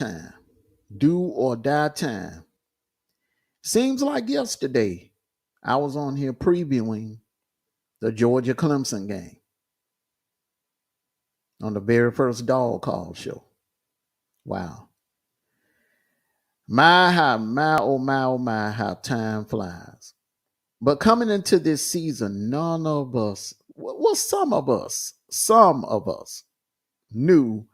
time, do or die time. Seems like yesterday I was on here previewing the Georgia Clemson game on the very first Dog Call show. Wow. My, how time flies. But coming into this season, none of us, well, some of us knew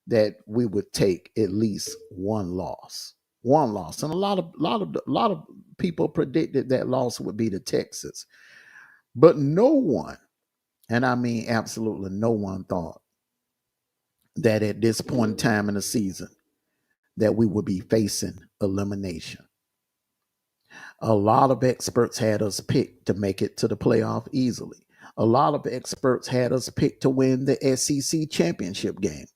that we would take at least one loss. One loss. And a lot of people predicted that loss would be to Texas. But no one, and I mean absolutely no one, thought that at this point in time in the season that we would be facing elimination. A lot of experts had us picked to make it to the playoff easily. A lot of experts had us picked to win the SEC championship game.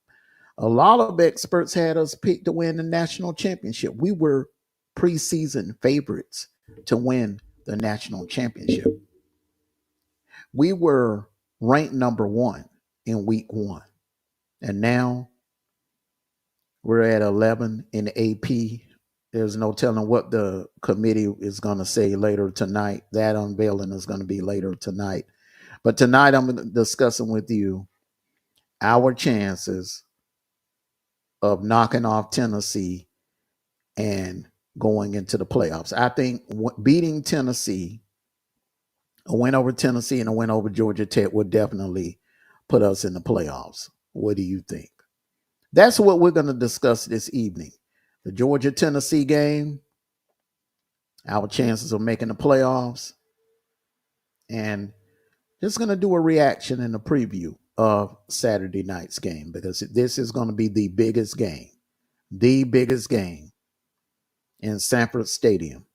A lot of experts had us picked to win the national championship. We were preseason favorites to win the national championship. We were ranked number one in week one. And now we're at 11 in the AP. There's no telling what the committee is going to say later tonight. That unveiling is going to be later tonight. But tonight I'm discussing with you our chances of knocking off Tennessee and going into the playoffs. I think beating Tennessee, a win over Tennessee and a win over Georgia Tech would definitely put us in the playoffs. What do you think? That's what we're going to discuss this evening. The Georgia-Tennessee game, our chances of making the playoffs, and just going to do a reaction and a preview of Saturday night's game because this is going to be the biggest game in Sanford Stadium.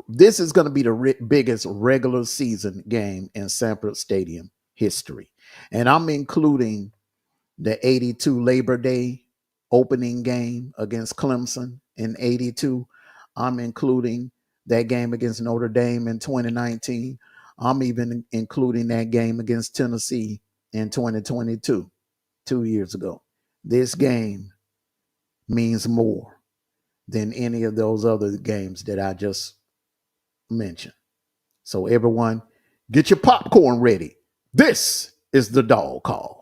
This is going to be the biggest regular season game in Sanford Stadium history. And I'm including the 82 Labor Day opening game against Clemson in 82. I'm including that game against Notre Dame in 2019. I'm even including that game against Tennessee in 2022, 2 years ago. This game means more than any of those other games that I just mentioned. So everyone, get your popcorn ready. This is the Dog Call.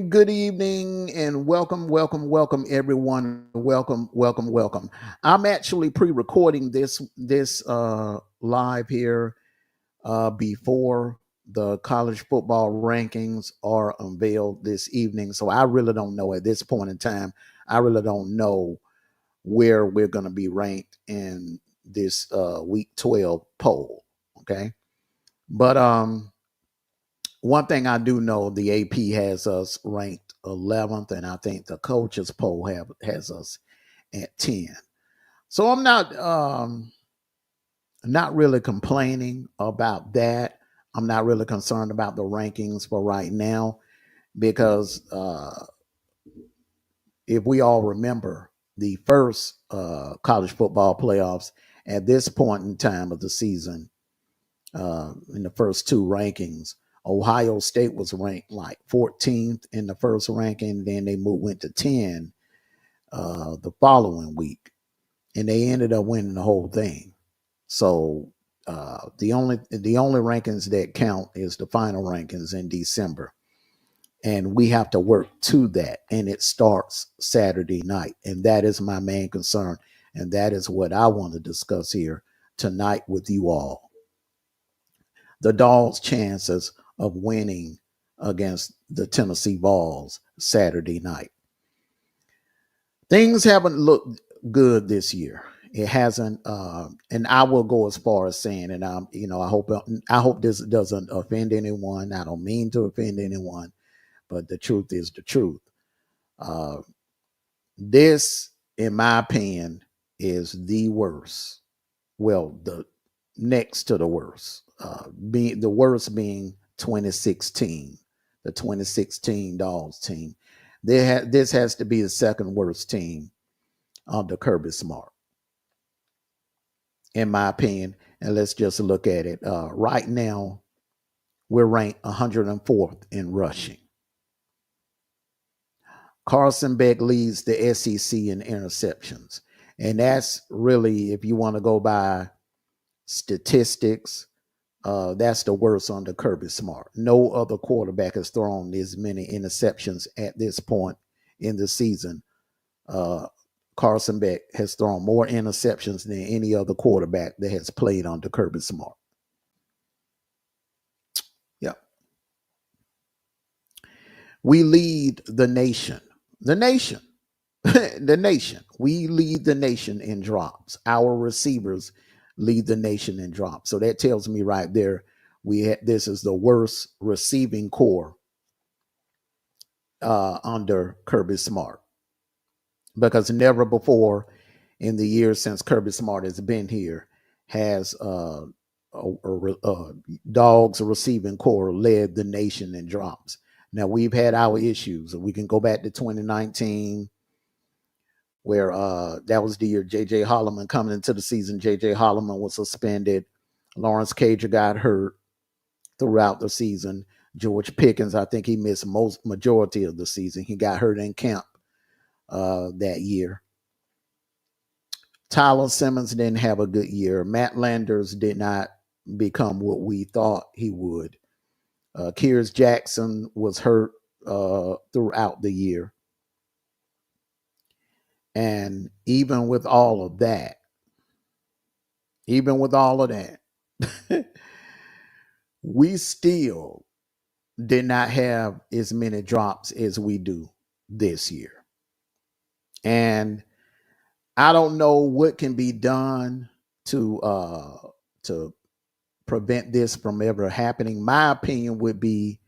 Good evening, and welcome, everyone. Welcome. I'm actually pre-recording this live here before the college football rankings are unveiled this evening. So I really don't know at this point in time. I really don't know where we're going to be ranked in this week 12 poll. Okay, but one thing I do know, the AP has us ranked 11th, and I think the coaches poll has us at 10. So I'm not really complaining about that. I'm not really concerned about the rankings for right now. because if we all remember the first college football playoffs at this point in time of the season, in the first two rankings, Ohio State was ranked like 14th in the first ranking. Then they went to 10 the following week, and they ended up winning the whole thing. So the only rankings that count is the final rankings in December, and we have to work to that. And it starts Saturday night, and that is my main concern, and that is what I want to discuss here tonight with you all. The Dogs' chances of winning against the Tennessee Vols Saturday night. Things haven't looked good this year. It hasn't, and I will go as far as saying, and I hope this doesn't offend anyone. I don't mean to offend anyone, but the truth is the truth. Uh, this, in my opinion, is the worst. Well, the next to the worst. Being the worst being 2016, the 2016 Dogs team. This has to be the second worst team under Kirby Smart, in my opinion. And let's just look at it. Right now, we're ranked 104th in rushing. Carson Beck leads the SEC in interceptions. And that's really, if you want to go by statistics, that's the worst under Kirby Smart. No other quarterback has thrown as many interceptions at this point in the season. Carson Beck has thrown more interceptions than any other quarterback that has played under Kirby Smart. Yeah. We lead the nation. The nation. The nation. We lead the nation in drops. Our receivers lead the nation in drops. So that tells me right there, this is the worst receiving core under Kirby Smart, because never before in the years since Kirby Smart has been here has Dawgs receiving core led the nation in drops. Now, we've had our issues. We can go back to 2019, where that was the year J.J. Holloman coming into the season. J.J. Holloman was suspended. Lawrence Cager got hurt throughout the season. George Pickens, I think he missed majority of the season. He got hurt in camp that year. Tyler Simmons didn't have a good year. Matt Landers did not become what we thought he would. Kears Jackson was hurt throughout the year. And even with all of that, we still did not have as many drops as we do this year. And I don't know what can be done to prevent this from ever happening. My opinion would be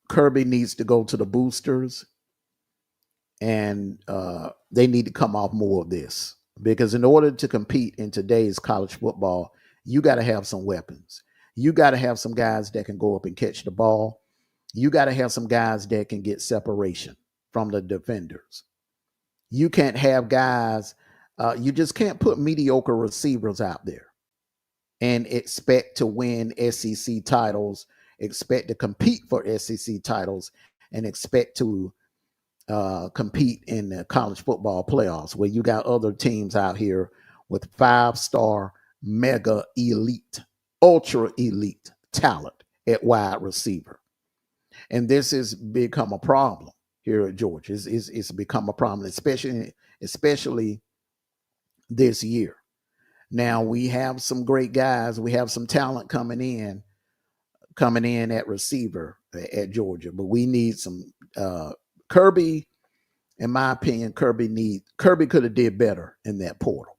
Kirby needs to go to the boosters, and they need to come off more of this, because in order to compete in today's college football, you got to have some weapons. You got to have some guys that can go up and catch the ball. You got to have some guys that can get separation from the defenders. You can't have guys, you just can't put mediocre receivers out there and expect to win SEC titles, expect to compete for SEC titles, and expect to compete in the college football playoffs, where you got other teams out here with 5-star, mega elite, ultra elite talent at wide receiver. And this has become a problem here at Georgia. It's become a problem, especially this year. Now, we have some great guys. We have some talent coming in at receiver at Georgia, but we need some Kirby. In my opinion, Kirby could have did better in that portal.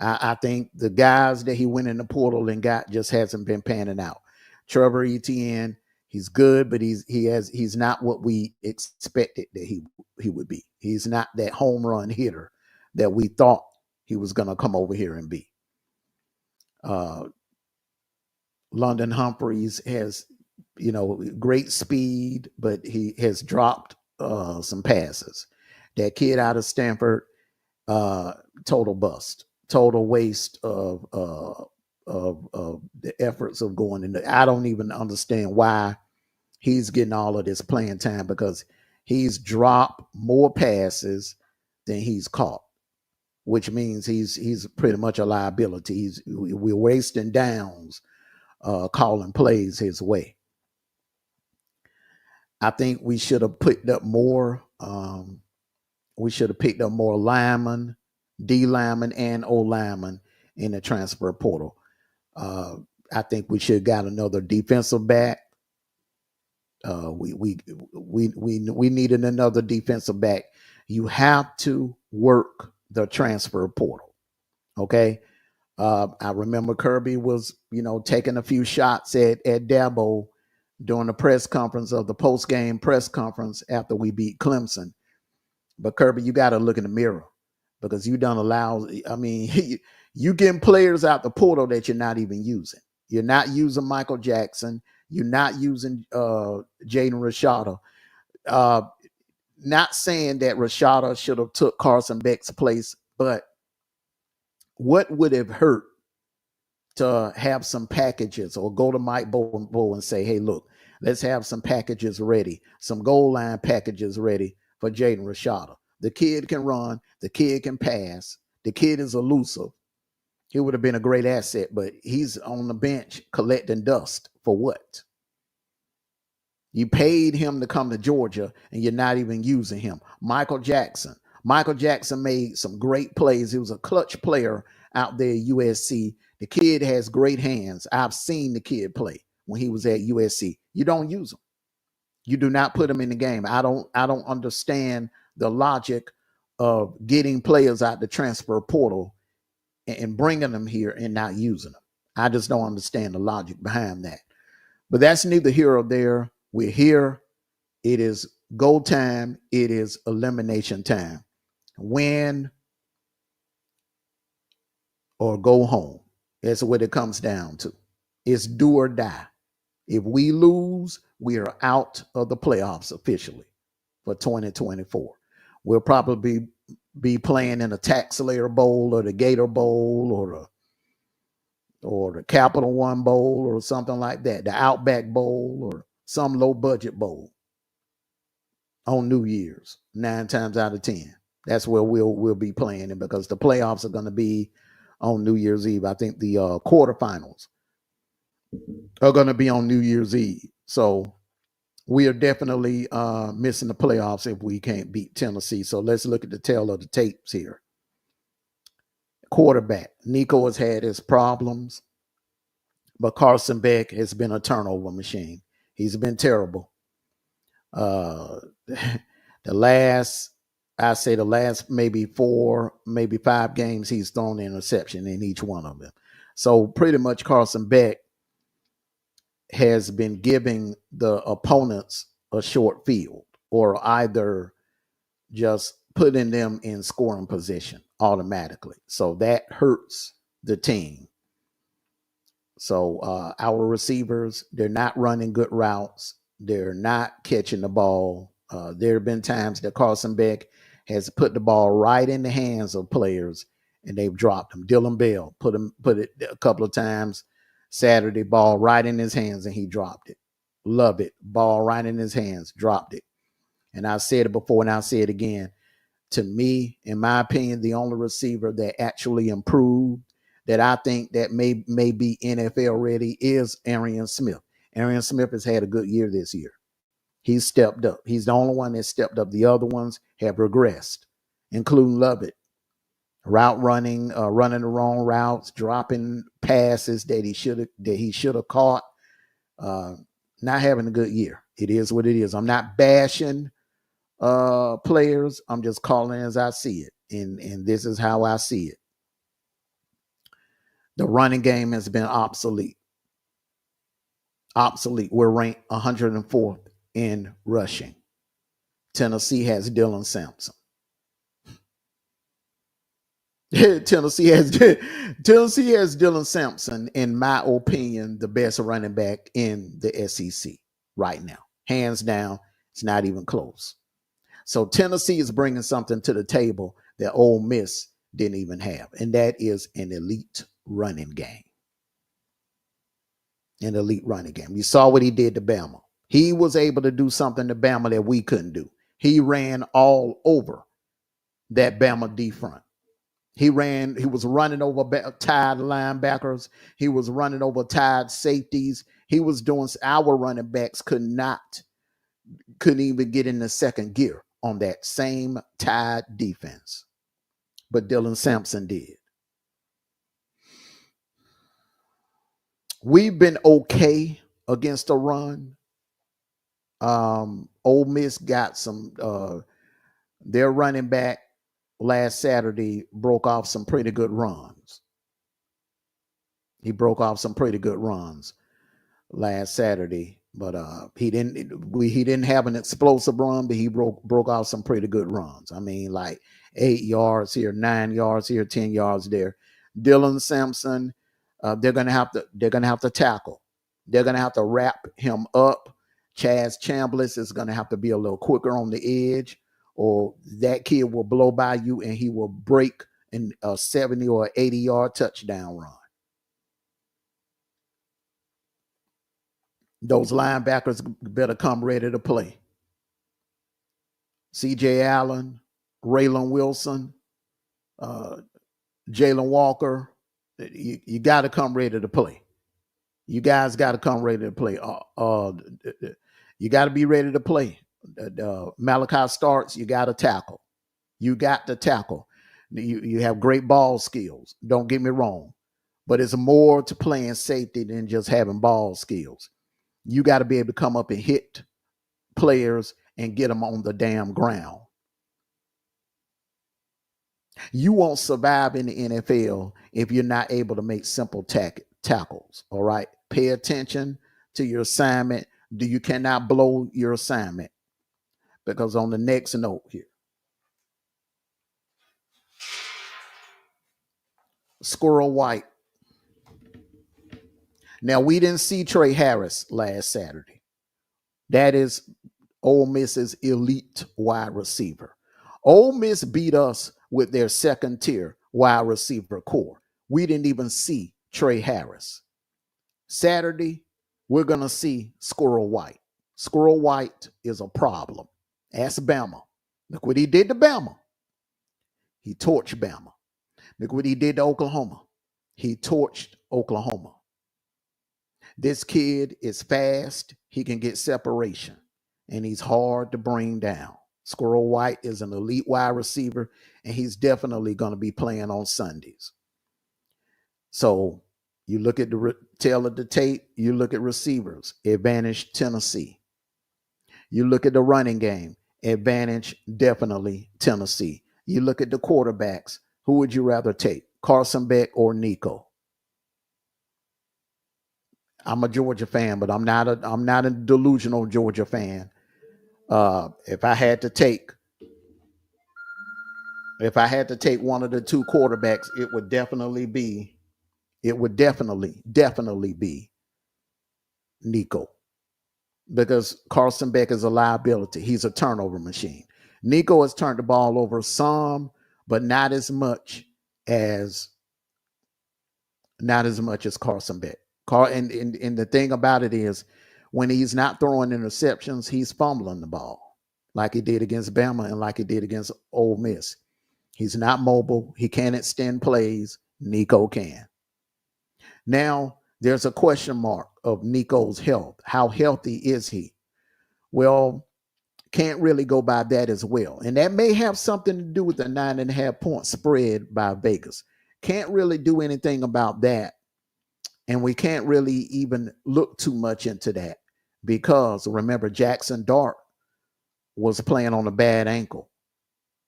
I think the guys that he went in the portal and got just hasn't been panning out. Trevor Etienne, he's good, but he's not what we expected that he would be. He's not that home run hitter that we thought he was going to come over here and be. London Humphreys has great speed, but he has dropped some passes. That kid out of Stanford, uh, total bust, total waste of the efforts of going in. I don't even understand why he's getting all of this playing time, because he's dropped more passes than he's caught, which means he's pretty much a liability. We're wasting downs, calling plays his way. I think we should have picked up more. We should have picked up more linemen, D linemen, and O linemen in the transfer portal. I think we should have got another defensive back. We needed another defensive back. You have to work the transfer portal. Okay. I remember Kirby was, taking a few shots at Dabo during the press conference of the post game press conference after we beat Clemson. But Kirby, you got to look in the mirror, because you don't allow. I mean, you getting players out the portal that you're not even using. You're not using Michael Jackson. You're not using Jaden Rashada. Not saying that Rashada should have took Carson Beck's place, but what would have hurt to have some packages, or go to Mike Bobo and say, hey, look, let's have some packages ready, some goal line packages ready for Jaden Rashada. The kid can run. The kid can pass. The kid is elusive. He would have been a great asset, but he's on the bench collecting dust for what? You paid him to come to Georgia, and you're not even using him. Michael Jackson. Michael Jackson made some great plays. He was a clutch player out there at USC. The kid has great hands. I've seen the kid play when he was at USC. You don't use him. You do not put him in the game. I don't understand the logic of getting players out the transfer portal and bringing them here and not using them. I just don't understand the logic behind that. But that's neither here or there. We're here. It is go time. It is elimination time. Win or go home. That's what it comes down to. It's do or die. If we lose, we are out of the playoffs officially for 2024. We'll probably be playing in a Tax Slayer Bowl or the Gator Bowl or the Capital One Bowl or something like that, the Outback Bowl or some low budget bowl on New Year's, 9 times out of 10. That's where we'll be playing it, because the playoffs are going to be on New Year's Eve. I think the quarterfinals are going to be on New Year's Eve. So we are definitely missing the playoffs if we can't beat Tennessee. So let's look at the tail of the tapes here. Quarterback. Nico has had his problems, but Carson Beck has been a turnover machine. He's been terrible. The last maybe 4, maybe 5 games, he's thrown an interception in each one of them. So pretty much Carson Beck has been giving the opponents a short field, or either just putting them in scoring position automatically. So that hurts the team. So our receivers, they're not running good routes. They're not catching the ball. There have been times that Carson Beck has put the ball right in the hands of players, and they've dropped them. Dylan Bell put it a couple of times Saturday, ball right in his hands, and he dropped it. Love it. Ball right in his hands, dropped it. And I said it before, and I'll say it again. To me, in my opinion, the only receiver that actually improved, that I think that may be NFL ready, is Arian Smith. Arian Smith has had a good year this year. He's stepped up. He's the only one that stepped up. The other ones have regressed, including Lovett. Route running, running the wrong routes, dropping passes that he should have caught. Not having a good year. It is what it is. I'm not bashing players. I'm just calling as I see it, and this is how I see it. The running game has been obsolete. We're ranked 104th in rushing. Tennessee has Dylan Sampson. Tennessee has Dylan Sampson, in my opinion, the best running back in the SEC. right now. Hands down, it's not even close. So Tennessee is bringing something to the table that Ole Miss didn't even have, and that is an elite running game. An elite running game. You saw what he did to Bama. He was able to do something to Bama that we couldn't do. He ran all over that Bama D front. He was running over tied linebackers. He was running over tied safeties. He was doing, our running backs couldn't even get in the second gear on that same tied defense. But Dylan Sampson did. We've been okay against the run. Ole Miss got their running back last Saturday broke off some pretty good runs. He broke off some pretty good runs last Saturday, but he didn't have an explosive run, but he broke off some pretty good runs. I mean, like 8 yards here, 9 yards here, 10 yards there. Dylan Sampson, they're gonna have to tackle. They're gonna have to wrap him up. Chaz Chambliss is gonna have to be a little quicker on the edge, or that kid will blow by you and he will break in a 70 or 80-yard touchdown run. Those linebackers better come ready to play. C.J. Allen, Raylan Wilson, Jalen Walker, you got to come ready to play. You guys got to come ready to play. You got to be ready to play. Malachi Starks, you got to tackle. You got to tackle. You have great ball skills. Don't get me wrong. But it's more to playing safety than just having ball skills. You got to be able to come up and hit players and get them on the damn ground. You won't survive in the NFL if you're not able to make simple tackles. All right. Pay attention to your assignment. You cannot blow your assignment, because on the next note here, Squirrel White. Now, we didn't see Trey Harris last Saturday. That is Ole Miss's elite wide receiver. Ole Miss beat us with their second tier wide receiver core. We didn't even see Trey Harris. Saturday, we're going to see Squirrel White. Squirrel White is a problem. Ask Bama. Look what he did to Bama. He torched Bama. Look what he did to Oklahoma. He torched Oklahoma. This kid is fast. He can get separation, and he's hard to bring down. Squirrel White is an elite wide receiver, and he's definitely going to be playing on Sundays. So you look at the tail of the tape, you look at receivers, advantage Tennessee. You look at the running game, advantage definitely Tennessee. You look at the quarterbacks, who would you rather take, Carson Beck or Nico? I'm a Georgia fan, but I'm not a delusional Georgia fan. If I had to take one of the two quarterbacks, it would definitely be Nico, because Carson Beck is a liability. He's a turnover machine. Nico has turned the ball over some, but not as much as Carson Beck. And the thing about it is, when he's not throwing interceptions, he's fumbling the ball, like he did against Bama and like he did against Ole Miss. He's not mobile. He can't extend plays. Nico can. Now, there's a question mark of Nico's health. How healthy is he? Well, can't really go by that as well. And that may have something to do with the 9.5 point spread by Vegas. Can't really do anything about that. And we can't really even look too much into that, because remember, Jackson Dart was playing on a bad ankle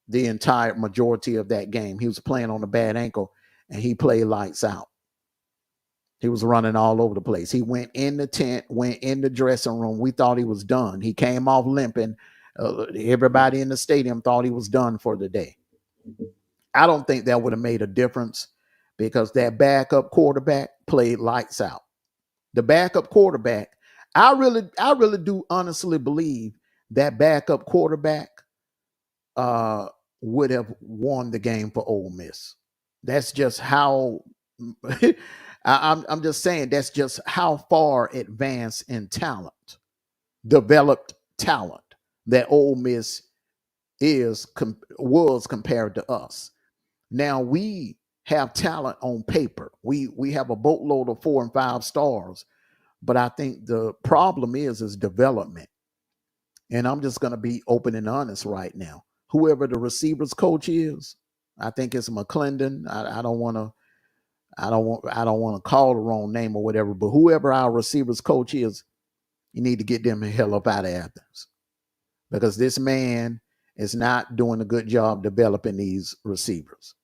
the entire majority of that game. He was playing on a bad ankle, and he played lights out. He was running all over the place. He went in the tent, went in the dressing room. We thought he was done. He came off limping. Everybody in the stadium thought he was done for the day. I don't think that would have made a difference, because that backup quarterback played lights out. The backup quarterback, I really do honestly believe that backup quarterback uh, would have won the game for Ole Miss. That's just how I'm just saying that's just how far advanced in talent, developed talent that Ole Miss was compared to us. Now we have talent on paper. We have a boatload of 4 and 5 stars, but I think the problem is development. And I'm just going to be open and honest right now. Whoever the receivers coach is, I think it's McClendon. I don't want to. I don't want to call the wrong name or whatever. But whoever our receivers coach is, you need to get them the hell up out of Athens because this man is not doing a good job developing these receivers.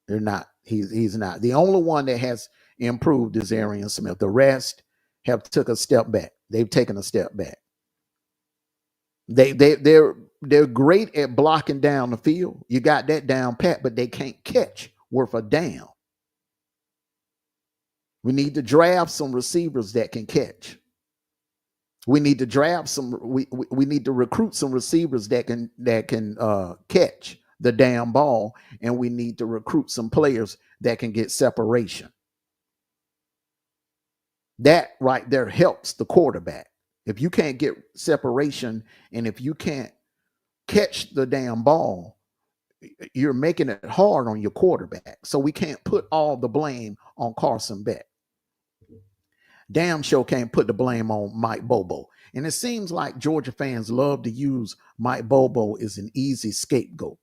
They're not. He's not. The only one that has improved is Arian Smith. The rest have took a step back. They've taken a step back. They're great at blocking down the field. You got that down pat, but they can't catch worth a damn. We need to draft some receivers that can catch. We need to draft some. We need to recruit some receivers that can catch the damn ball, and we need to recruit some players that can get separation. That right there helps the quarterback. If you can't get separation and if you can't catch the damn ball, you're making it hard on your quarterback. So we can't put all the blame on Carson Beck. Damn sure can't put the blame on Mike Bobo. And it seems like Georgia fans love to use Mike Bobo as an easy scapegoat.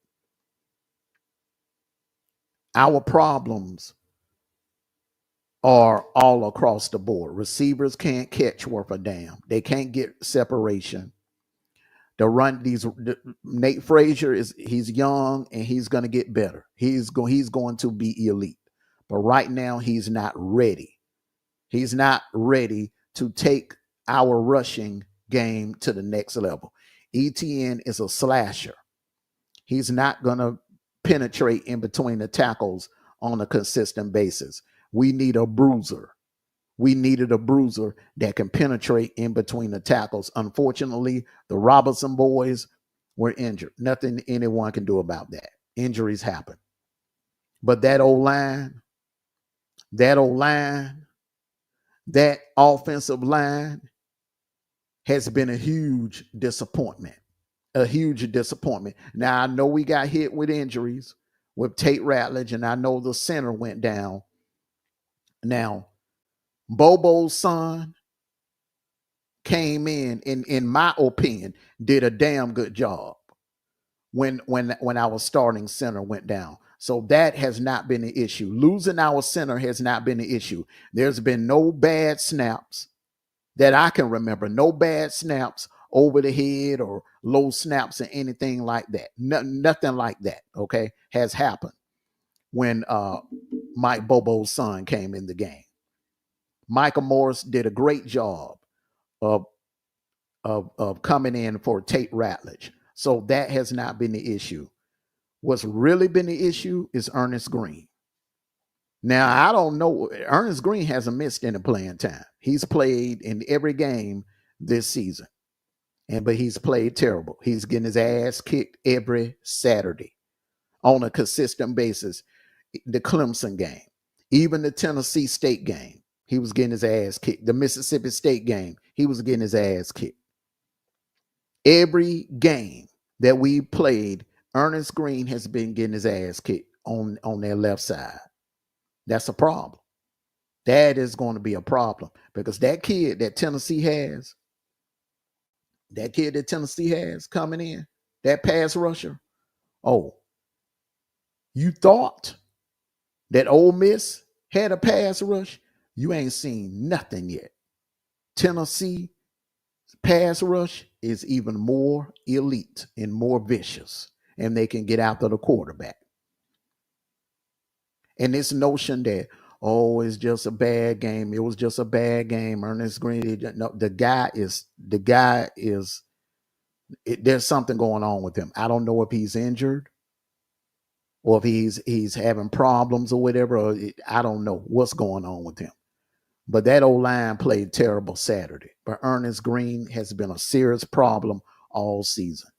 Our problems are all across the board. Receivers can't catch worth a damn. They can't get separation. Nate Frazier he's young and he's going to get better. He's going to be elite. But right now he's not ready. He's not ready to take our rushing game to the next level. ETN is a slasher. He's not going to penetrate in between the tackles on a consistent basis. We need a bruiser. We needed a bruiser that can penetrate in between the tackles. Unfortunately, the Robinson boys were injured. Nothing anyone can do about that. Injuries happen. But that O-line, that offensive line has been a huge disappointment. A huge disappointment. Now, I know we got hit with injuries with Tate Ratledge, and I know the center went down. Now, Bobo's son came in my opinion, did a damn good job when our starting center went down. So that has not been an issue. Losing our center has not been an issue. There's been no bad snaps that I can remember. No bad snaps over the head or low snaps or anything like that. Nothing like that, okay, has happened when Mike Bobo's son came in the game. Michael Morris did a great job of coming in for Tate Ratledge. So that has not been the issue. What's really been the issue is Ernest Green. Now, I don't know. Ernest Green hasn't missed any playing time. He's played in every game this season. But he's played terrible. He's getting his ass kicked every Saturday on a consistent basis. The Clemson game, even the Tennessee State game, he was getting his ass kicked. The Mississippi State game, he was getting his ass kicked. Every game that we played, Ernest Green has been getting his ass kicked on their left side. That's a problem. That is going to be a problem because that kid that Tennessee has coming in, that pass rusher, oh, you thought that Ole Miss had a pass rush? You ain't seen nothing yet. Tennessee pass rush is even more elite and more vicious, and they can get after the quarterback. And this notion that, oh, it's just a bad game. It was just a bad game. Ernest Green, no, the guy is, there's something going on with him. I don't know if he's injured or if he's having problems or whatever. I don't know what's going on with him. But that old line played terrible Saturday. But Ernest Green has been a serious problem all season.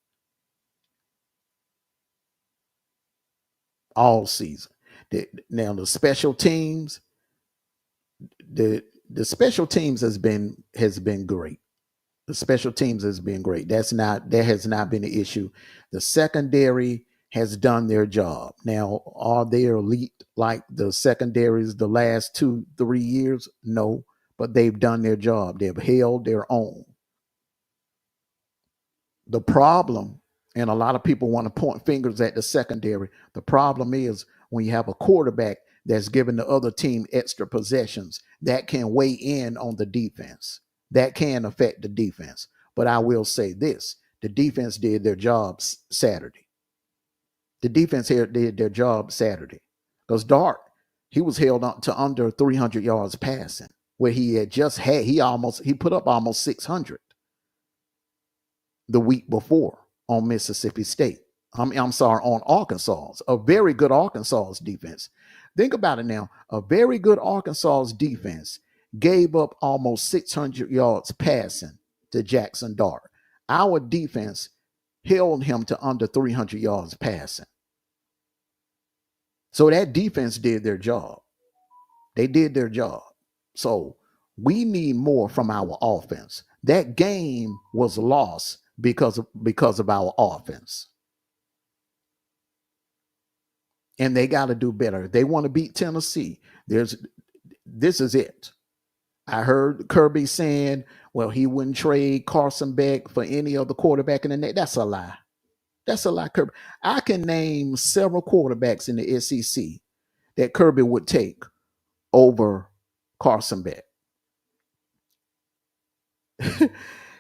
All season. Now the special teams, the special teams has been great. The special teams has been great. That has not been an issue. The secondary has done their job. Now, are they elite like the secondaries the last 2-3 years? No, but they've done their job. They've held their own. The problem, and a lot of people want to point fingers at the secondary. The problem is when you have a quarterback that's giving the other team extra possessions, that can weigh in on the defense. That can affect the defense. But I will say this: the defense did their job Saturday. The defense here did their job Saturday. Because Dart, he was held on to under 300 yards passing, where he put up almost 600 the week before on Mississippi State. I'm sorry, on Arkansas. A very good Arkansas defense. Think about it now. A very good Arkansas defense gave up almost 600 yards passing to Jackson Dart. Our defense held him to under 300 yards passing. So that defense did their job. They did their job. So we need more from our offense. That game was lost because of our offense. And they got to do better. They want to beat Tennessee. This is it. I heard Kirby saying, well, he wouldn't trade Carson Beck for any other quarterback in the net. That's a lie. That's a lie, Kirby. I can name several quarterbacks in the SEC that Kirby would take over Carson Beck.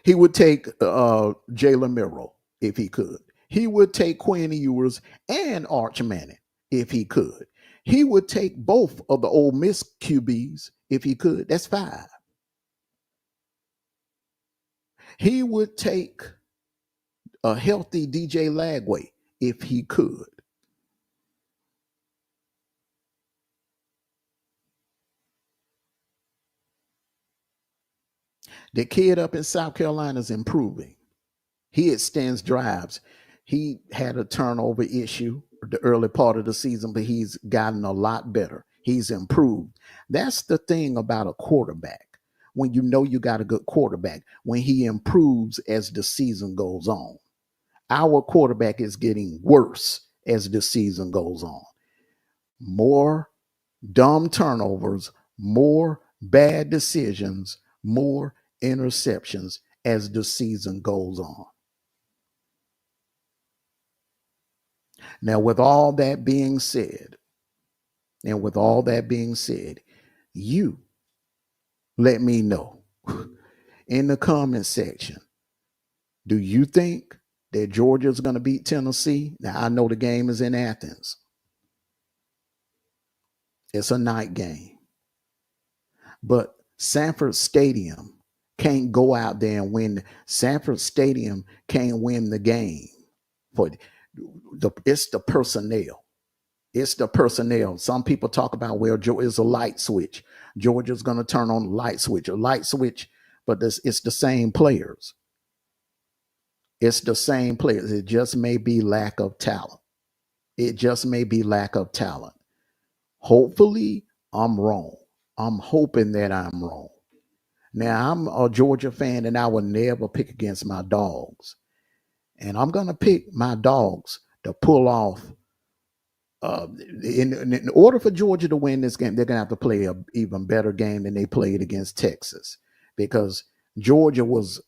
He would take Jalen Merrill if he could. He would take Quinn Ewers and Arch Manning if he could. He would take both of the Ole Miss QBs if he could. That's 5. He would take a healthy DJ Lagway if he could. The kid up in South Carolina is improving. He extends drives. He had a turnover issue the early part of the season, but he's gotten a lot better. He's improved. That's the thing about a quarterback. When you know you got a good quarterback, when he improves as the season goes on. Our quarterback is getting worse as the season goes on. More dumb turnovers, more bad decisions, more interceptions as the season goes on. Now, with all that being said, you let me know in the comment section. Do you think that Georgia's going to beat Tennessee? Now, I know the game is in Athens. It's a night game. But Sanford Stadium can't go out there and win. Sanford Stadium can't win the game. It's the personnel. It's the personnel. Some people talk about, well, it's a light switch. Georgia's going to turn on a light switch, but it's the same players. It's the same players. It just may be lack of talent. Hopefully, I'm wrong. I'm hoping that I'm wrong. Now, I'm a Georgia fan, and I will never pick against my Dogs. And I'm going to pick my Dogs to pull off. In order for Georgia to win this game, they're going to have to play an even better game than they played against Texas, because Georgia was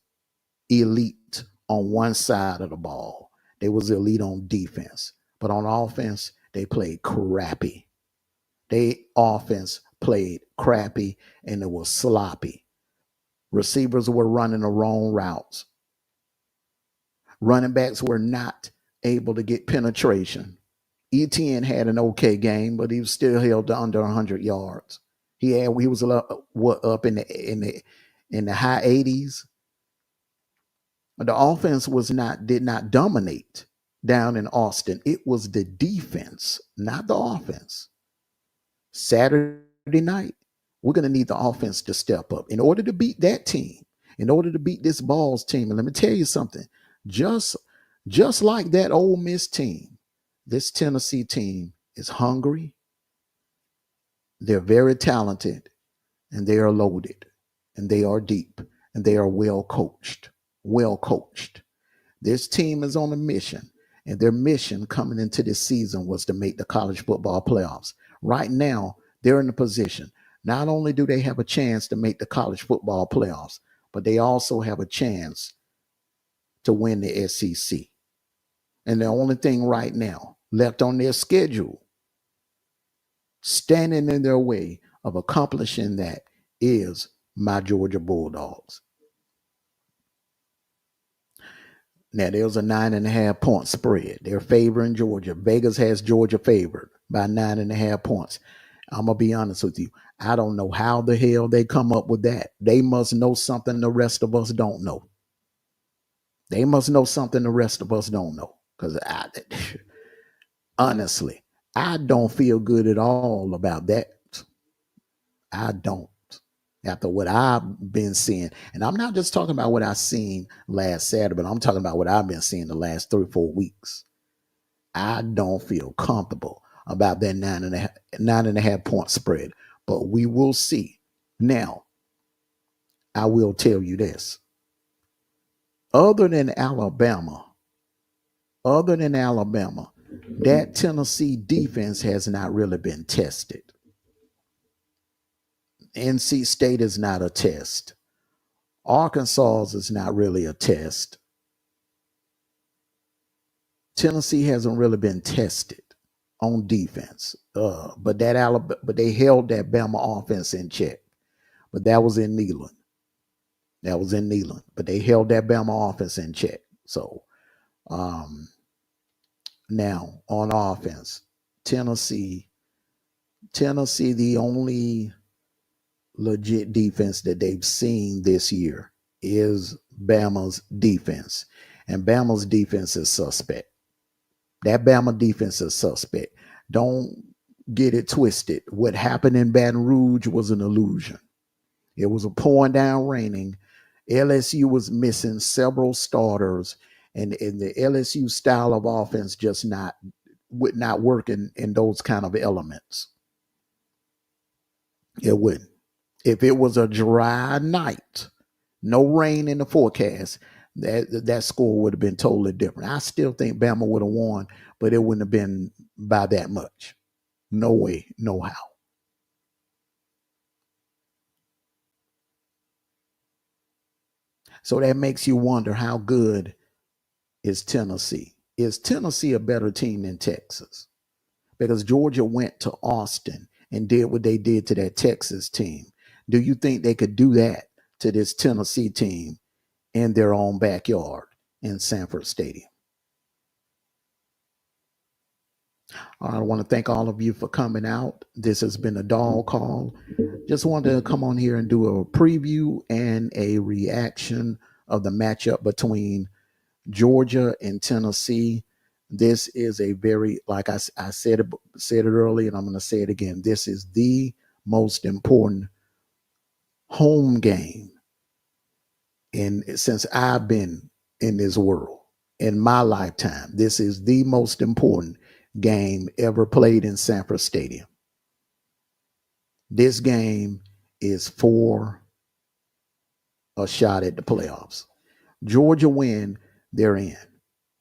elite on one side of the ball. They was elite on defense, but on offense, they played crappy. And it was sloppy. Receivers were running the wrong routes. Running backs were not able to get penetration. Etienne had an okay game, but he was still held to under 100 yards. He was up in the high 80s. The offense did not dominate down in Austin. It was the defense, not the offense. Saturday night, We're going to need the offense to step up in order to beat that team, in order to beat this Vols team. And let me tell you something, just just like that Ole Miss team, this Tennessee team is hungry, they're very talented, and they are loaded, and they are deep, and they are well coached. Well coached. This team is on a mission, and their mission coming into this season was to make the college football playoffs. Right now, they're in a position. Not only do they have a chance to make the college football playoffs, but they also have a chance to win the SEC. And the only thing right now left on their schedule, standing in their way of accomplishing that, is my Georgia Bulldogs. Now, there's a 9.5 point spread. They're favoring Georgia. Vegas has Georgia favored by 9.5 points. I'm going to be honest with you. I don't know how the hell they come up with that. They must know something the rest of us don't know. They must know something the rest of us don't know. Because honestly, I don't feel good at all about that. I don't. After what I've been seeing, and I'm not just talking about what I seen last Saturday, but I'm talking about what I've been seeing the last 3 or 4 weeks. I don't feel comfortable about that 9.5 point spread, but we will see. Now, I will tell you this. Other than Alabama, that Tennessee defense has not really been tested. NC State is not a test. Arkansas is not really a test. Tennessee hasn't really been tested on defense, but they held that Bama offense in check. But that was in Neyland. But they held that Bama offense in check. So now on offense, Tennessee, the only legit defense that they've seen this year is Bama's defense, and Bama's defense is suspect. That Bama defense is suspect. Don't get it twisted. What happened in Baton Rouge was an illusion. It was a pouring down raining. LSU was missing several starters, and the LSU style of offense just would not work in those kind of elements. It wouldn't. If it was a dry night, no rain in the forecast, that score would have been totally different. I still think Bama would have won, but it wouldn't have been by that much. No way, no how. So that makes you wonder, how good is Tennessee? Is Tennessee a better team than Texas? Because Georgia went to Austin and did what they did to that Texas team. Do you think they could do that to this Tennessee team in their own backyard in Sanford Stadium? I want to thank all of you for coming out. This has been a dog call. Just wanted to come on here and do a preview and a reaction of the matchup between Georgia and Tennessee. This is a very, like I said it earlier, and I'm going to say it again. This is the most important home game since I've been in this world. In my lifetime, this is the most important game ever played in Sanford Stadium. This game is for a shot at the playoffs. Georgia win, they're in.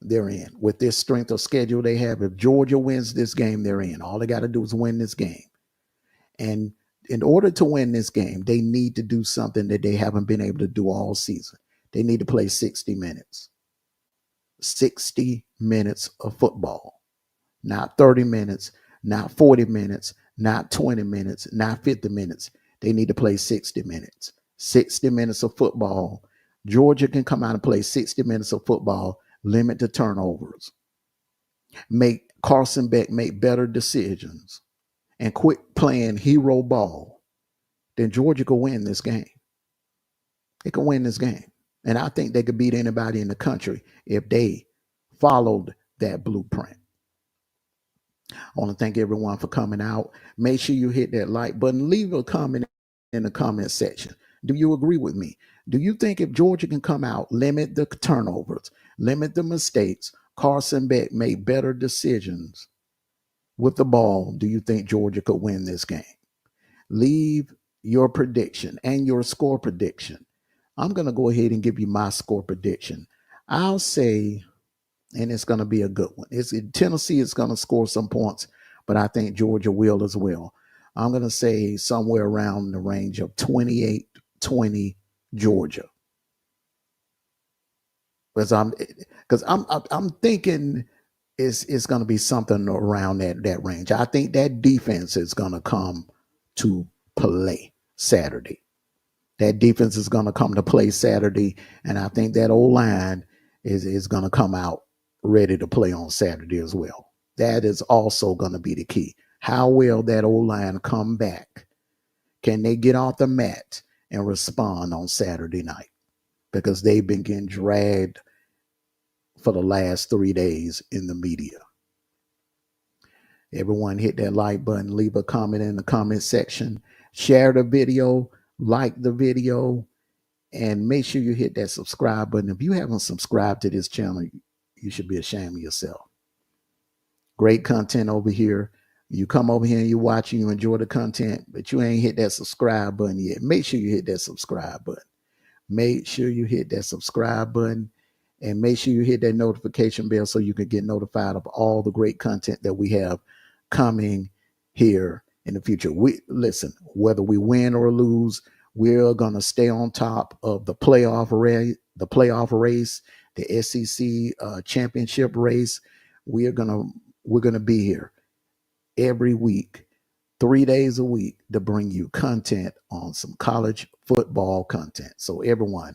They're in. With this strength of schedule they have, if Georgia wins this game, they're in. All they got to do is win this game. And in order to win this game, they need to do something that they haven't been able to do all season. They need to play 60 minutes. 60 minutes of football. Not 30 minutes, not 40 minutes, not 20 minutes, not 50 minutes. They need to play 60 minutes. 60 minutes of football. Georgia can come out and play 60 minutes of football, limit the turnovers, make Carson Beck make better decisions, and quit playing hero ball. Then Georgia could win this game. They could win this game. And I think they could beat anybody in the country if they followed that blueprint. I want to thank everyone for coming out. Make sure you hit that like button, leave a comment in the comment section. Do you agree with me? Do you think if Georgia can come out, limit the turnovers, limit the mistakes, Carson Beck made better decisions with the ball, do you think Georgia could win this game? Leave your prediction and your score prediction. I'm going to go ahead and give you my score prediction. I'll say, and it's going to be a good one. Tennessee is going to score some points, but I think Georgia will as well. I'm going to say somewhere around the range of 28-20 Georgia. Because I'm thinking it's going to be something around that range. I think that defense is going to come to play Saturday. That defense is going to come to play Saturday, and I think that O-line is going to come out ready to play on Saturday as well. That is also going to be the key. How will that O-line come back? Can they get off the mat and respond on Saturday night? Because they've been getting dragged for the last 3 days in the media. Everyone hit that like button, leave a comment in the comment section, share the video, like the video, and make sure you hit that subscribe button. If you haven't subscribed to this channel, you should be ashamed of yourself. Great content over here. You come over here and you watch and you enjoy the content, but you ain't hit that subscribe button yet. Make sure you hit that subscribe button. Make sure you hit that subscribe button, and make sure you hit that notification bell so you can get notified of all the great content that we have coming here in the future. Listen, whether we win or lose, we're going to stay on top of the playoff race, the SEC championship race. We're going to be here every week, 3 days a week, to bring you content on some college football content. So everyone,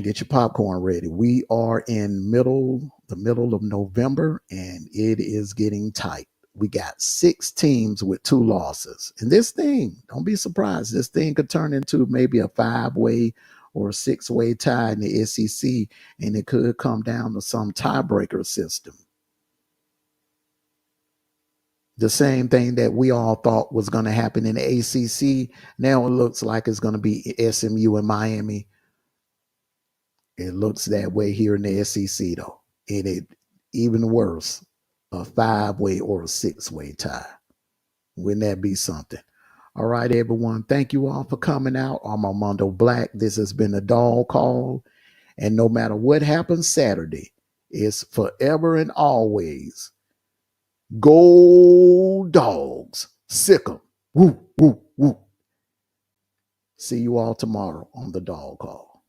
get your popcorn ready. We are in the middle of November, and it is getting tight. We got 6 teams with 2 losses. And this thing, don't be surprised, this thing could turn into maybe a 5-way or a 6-way tie in the SEC, and it could come down to some tiebreaker system. The same thing that we all thought was going to happen in the ACC, now it looks like it's going to be SMU and Miami. It looks that way here in the SEC, though. It even worse, a 5-way or a 6-way tie. Wouldn't that be something? All right, everyone. Thank you all for coming out. I'm Armando Black. This has been a Dawg Call. And no matter what happens Saturday, it's forever and always go Dogs. Sick 'em. Woo, woo, woo. See you all tomorrow on the Dawg Call.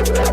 Yeah.